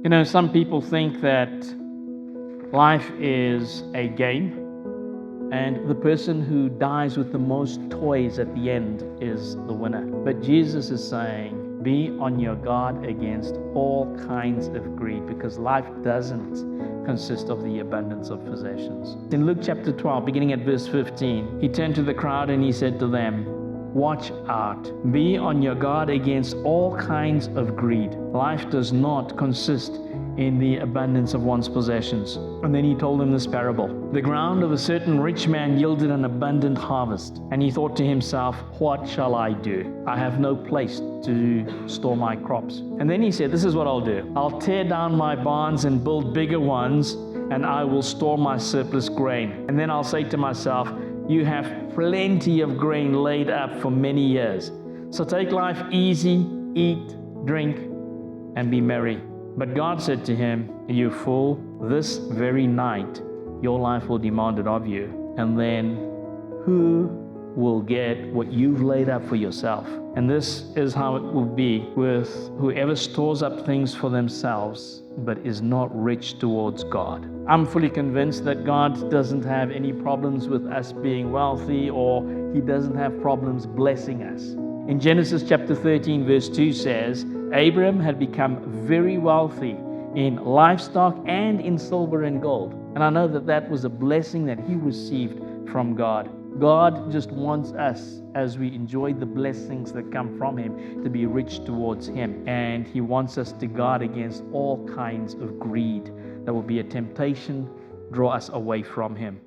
You know, some people think that life is a game, and the person who dies with the most toys at the end is the winner. But Jesus is saying, be on your guard against all kinds of greed, because life doesn't consist of the abundance of possessions. In Luke chapter 12, beginning at verse 15, he turned to the crowd and he said to them, watch out. Be on your guard against all kinds of greed. Life does not consist in the abundance of one's possessions. And then he told them this parable. The ground of a certain rich man yielded an abundant harvest. And he thought to himself, what shall I do? I have no place to store my crops. And then he said, this is what I'll do. I'll tear down my barns and build bigger ones, and I will store my surplus grain. And then I'll say to myself, you have plenty of grain laid up for many years. So take life easy, eat, drink, and be merry. But God said to him, you fool, this very night your life will demand it of you. And then who will get what you've laid up for yourself? And this is how it will be with whoever stores up things for themselves, but is not rich towards God. I'm fully convinced that God doesn't have any problems with us being wealthy, or He doesn't have problems blessing us. In Genesis chapter 13, verse 2 says, Abram had become very wealthy in livestock and in silver and gold. And I know that that was a blessing that he received from God. God just wants us, as we enjoy the blessings that come from Him, to be rich towards Him. And He wants us to guard against all kinds of greed that will be a temptation, draw us away from Him.